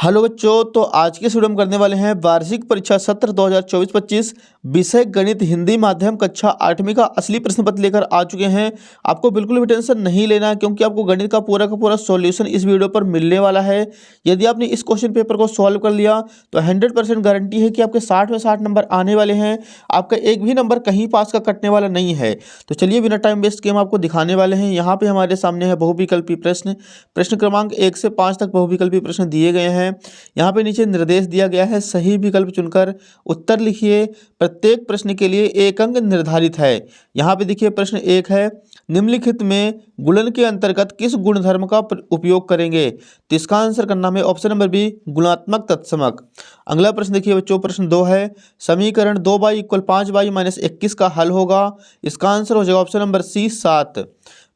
Hello बच्चों, तो आज के वीडियो में करने वाले हैं वार्षिक परीक्षा सत्र 2024-25 विषय गणित हिंदी माध्यम कक्षा 8वीं का असली प्रश्न पत्र लेकर आ चुके हैं। आपको बिल्कुल भी टेंशन नहीं लेना है क्योंकि आपको गणित का पूरा सॉल्यूशन इस वीडियो पर मिलने वाला है। यदि आपने इस क्वेश्चन पेपर को सॉल्व कर लिया तो 100% गारंटी है कि आपके 60 में 60 नंबर आने वाले हैं। आपका एक भी नंबर कहीं पास का कटने वाला नहीं है। तो चलिए बिना टाइम वेस्ट किए हम आपको दिखाने वाले हैं। यहाँ पे हमारे सामने है बहुविकल्पी प्रश्न। प्रश्न क्रमांक 1 से 5 तक बहुविकल्पी प्रश्न दिए गए हैं। यहाँ पे नीचे निर्देश दिया गया है, सही विकल्प चुनकर उत्तर लिखिए। प्रत्येक प्रश्न के लिए एक अंक निर्धारित है। यहाँ पे देखिए प्रश्न 1 है, निम्नलिखित में गुणन के अंतर्गत किस गुणधर्म का उपयोग करेंगे? तो इसका आंसर करना है ऑप्शन नंबर बी, गुणात्मक तत्समक। अगला प्रश्न देखिए बच्चों, प्रश्न 2 है, समीकरण 2y = 5y - 21 का हल होगा। इसका आंसर हो जाएगा ऑप्शन नंबर सी, 7।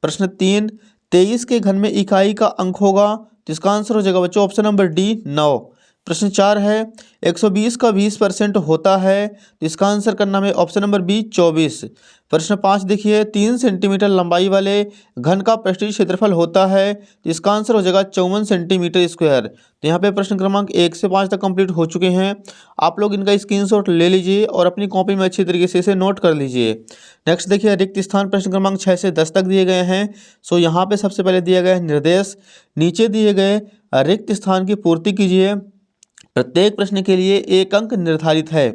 प्रश्न 3, 23 के घन में इकाई का अंक होगा। तो इसका आंसर हो जाएगा बच्चों ऑप्शन नंबर डी, 9। प्रश्न 4 है, 120 का 20% होता है। तो इसका आंसर करना है ऑप्शन नंबर बी, 24। प्रश्न 5 देखिए, 3 सेंटीमीटर लंबाई वाले घन का पृष्ठीय क्षेत्रफल होता है। तो इसका आंसर हो जाएगा 54 सेंटीमीटर स्क्वायर। तो यहाँ पे प्रश्न क्रमांक 1 से 5 तक कंप्लीट हो चुके हैं। आप लोग इनका स्क्रीनशॉट ले लीजिए और अपनी कॉपी में अच्छी तरीके से इसे नोट कर लीजिए। नेक्स्ट देखिए, रिक्त स्थान प्रश्न क्रमांक 6 से 10 तक दिए गए हैं। सो यहाँ पे सबसे पहले दिया गया है निर्देश, नीचे दिए गए रिक्त स्थान की पूर्ति कीजिए। प्रत्येक प्रश्न के लिए एक अंक निर्धारित है।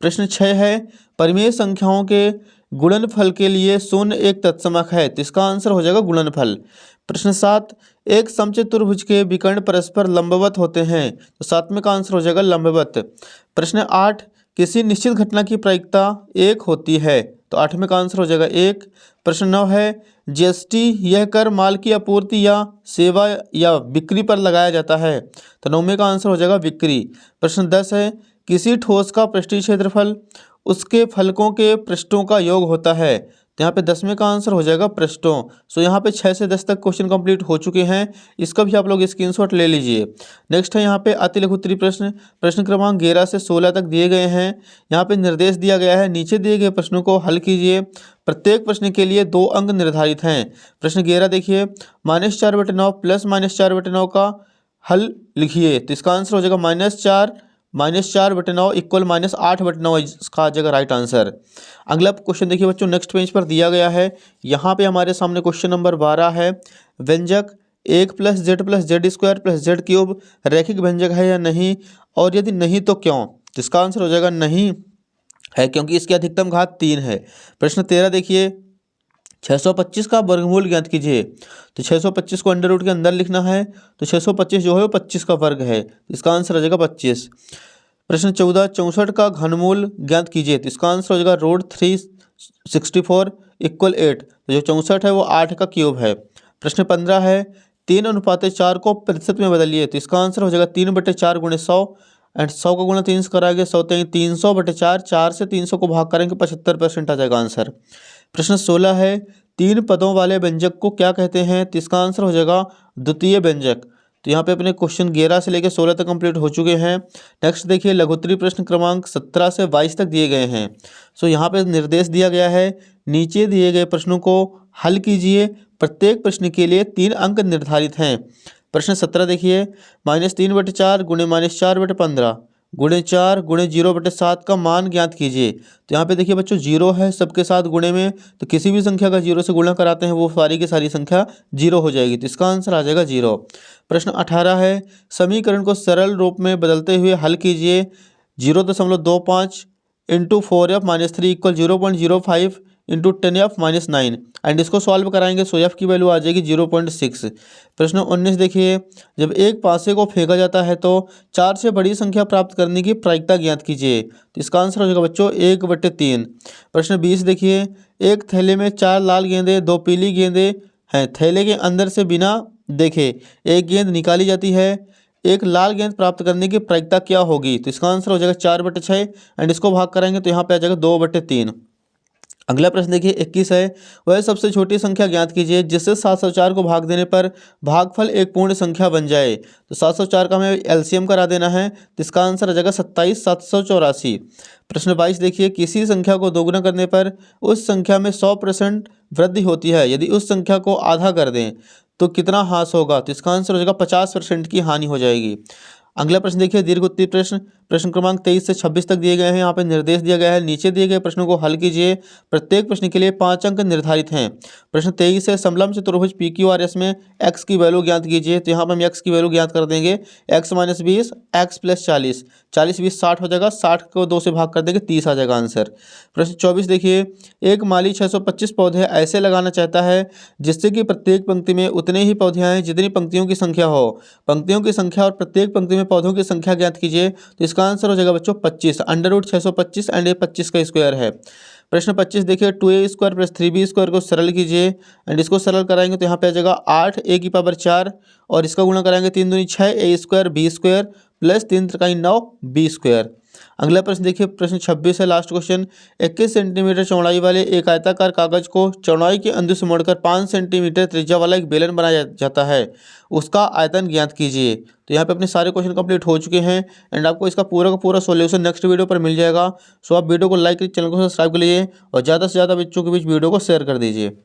प्रश्न 6 है, परिमेय संख्याओं के गुणनफल के लिए शून्य एक तत्समक है। तो इसका आंसर हो जाएगा गुणनफल। प्रश्न 7, एक समचतुर्भुज के विकर्ण परस्पर लंबवत होते हैं। तो 7वें का आंसर हो जाएगा लंबवत। प्रश्न 8, किसी निश्चित घटना की प्रायिकता 1 होती है। तो 8वें का आंसर हो जाएगा 1। प्रश्न 9 है, जीएसटी यह कर माल की आपूर्ति या सेवा या बिक्री पर लगाया जाता है। तो 9वें का आंसर हो जाएगा बिक्री। प्रश्न 10 है, किसी ठोस का पृष्ठीय क्षेत्रफल उसके फलकों के पृष्ठों का योग होता है। तो यहाँ पे 10वें का आंसर हो जाएगा पृष्ठों। सो यहाँ पे 6 से 10 तक क्वेश्चन कंप्लीट हो चुके हैं। इसका भी आप लोग स्क्रीनशॉट ले लीजिए। नेक्स्ट है यहाँ पे अति लघु उत्तरीय प्रश्न। प्रश्न क्रमांक 11 से 16 तक दिए गए हैं। यहाँ पे निर्देश दिया गया है, नीचे दिए गए प्रश्नों को हल कीजिए। प्रत्येक प्रश्न के लिए 2 अंक निर्धारित हैं। प्रश्न 11 देखिए, -4/9 + -4/9 का हल लिखिए। तो इसका आंसर हो जाएगा -4 -4/9 = -8/9 इसका आ जाएगा राइट आंसर। अगला क्वेश्चन देखिए बच्चों, नेक्स्ट पेज पर दिया गया है। यहाँ पे हमारे सामने क्वेश्चन नंबर 12 है, व्यंजक 1 + z + z² + z³ रैखिक व्यंजक है या नहीं, और यदि नहीं तो क्यों? तो इसका आंसर हो जाएगा नहीं है, क्योंकि इसकी अधिकतम घात 3 है। प्रश्न 13 देखिए, 625 का वर्गमूल ज्ञात कीजिए। तो 625 को अंडर रूट के अंदर लिखना है। तो 625 जो है वो 25 का वर्ग है। इसका आंसर हो जाएगा 25। प्रश्न 14, 64 का घनमूल ज्ञात कीजिए। तो इसका आंसर हो जाएगा √364 = 8। तो जो 64 है वो 8 का क्यूब है। प्रश्न 15 है, 3:4 को प्रतिशत में बदलिए। तो इसका आंसर हो जाएगा 3/4 × 100 एंड 100 का गुणा 3 से कराएंगे 100 300/4, 4 से 300 को भाग करेंगे 75% आ जाएगा आंसर। प्रश्न 16 है, 3 पदों वाले व्यंजक को क्या कहते हैं? तो इसका आंसर हो जाएगा द्वितीय व्यंजक। तो यहाँ पे अपने क्वेश्चन 11 से लेकर 16 तक कंप्लीट हो चुके हैं। नेक्स्ट देखिए, लघु उत्तरीय प्रश्न क्रमांक 17 से 22 तक दिए गए हैं। सो यहाँ पे निर्देश दिया गया है, नीचे दिए गए प्रश्नों को हल कीजिए। प्रत्येक प्रश्न के लिए 3 अंक निर्धारित हैं। प्रश्न 17 देखिए, -3/4 × -4/15 × 4 × 0/7 का मान ज्ञात कीजिए। तो यहाँ पे देखिए बच्चों, 0 है सबके साथ गुणे में, तो किसी भी संख्या का 0 से गुणा कराते हैं वो सारी की सारी संख्या 0 हो जाएगी। तो इसका आंसर आ जाएगा 0। प्रश्न 18 है, समीकरण को सरल रूप में बदलते हुए हल कीजिए। 0.25 × 4f-3 = 0.05 × 10f-9 एंड इसको सॉल्व कराएंगे। सो एफ की वैल्यू आ जाएगी 0.6। प्रश्न 19 देखिए, जब एक पासे को फेंका जाता है तो 4 से बड़ी संख्या प्राप्त करने की प्रायिकता ज्ञात कीजिए। तो इसका आंसर हो जाएगा बच्चों 1/3। प्रश्न 20 देखिए, एक थैले में 4 लाल गेंदें 2 पीली गेंदें हैं। थैले के अंदर से बिना देखे एक गेंद निकाली जाती है। एक लाल गेंद प्राप्त करने की प्रायिकता क्या होगी? तो इसका आंसर हो जाएगा 4/6 एंड इसको भाग कराएंगे तो यहाँ पे आ जाएगा 2/3। अगला प्रश्न देखिए 21 है, वह सबसे छोटी संख्या ज्ञात कीजिए जिससे 704 को भाग देने पर भागफल एक पूर्ण संख्या बन जाए। तो 704 का हमें एलसीएम करा देना है। तो इसका आंसर आ जाएगा 27,784। प्रश्न 22 देखिए, किसी संख्या को दोगुना करने पर उस संख्या में 100% वृद्धि होती है। यदि उस संख्या को आधा कर दें तो कितना ह्रास होगा? तो इसका आंसर हो जाएगा 50% की हानि हो जाएगी। अगला प्रश्न देखिए, दीर्घ उत्तरीय प्रश्न प्रश्न क्रमांक 23 से 26 तक दिए गए हैं। यहाँ पे निर्देश दिया गया है, नीचे दिए गए प्रश्नों को हल कीजिए। प्रत्येक प्रश्न के लिए 5 अंक निर्धारित हैं। प्रश्न 23 है, समलंब चतुर्भुज पी क्यू आर एस में x की वैल्यू ज्ञात कीजिए। तो यहाँ पर हम x की वैल्यू ज्ञात कर देंगे, x - 20 x + 40, 40 20 60 हो जाएगा, 60 को 2 से भाग कर देंगे, 30 आ जाएगा आंसर। प्रश्न 24 देखिए, एक माली 625 पौधे ऐसे लगाना चाहता है जिससे कि प्रत्येक पंक्ति में उतने ही पौधे आएँ जितनी पंक्तियों की संख्या हो। पंक्तियों की संख्या और प्रत्येक पंक्ति में पौधों की संख्या ज्ञात कीजिए। तो इसका आंसर हो जाएगा बच्चों 25, √625 एंड ये 25 का स्क्वायर है। प्रश्न 25 देखिए, 2a² + 3b² को सरल कीजिए एंड इसको सरल कराएंगे तो यहाँ पे आ जाएगा 8a⁴ और इसका गुणा कराएंगे 3 दूनी 6 a² b² प्लस 3 त्रिकाई 9 b²। अगला प्रश्न देखिए, प्रश्न 26 है, लास्ट क्वेश्चन। 21 सेंटीमीटर चौड़ाई वाले एक आयताकार कागज को चौड़ाई के अंदर से मोड़कर 5 सेंटीमीटर त्रिज्या वाला एक बेलन बनाया जाता है, उसका आयतन ज्ञात कीजिए। तो यहाँ पे अपने सारे क्वेश्चन कंप्लीट हो चुके हैं एंड आपको इसका पूरा का पूरा सॉल्यूशन नेक्स्ट वीडियो पर मिल जाएगा। सो आप वीडियो को लाइक करिए, चैनल को सब्सक्राइब कर लीजिए और ज़्यादा से ज़्यादा बच्चों के बीच वीडियो को शेयर कर दीजिए।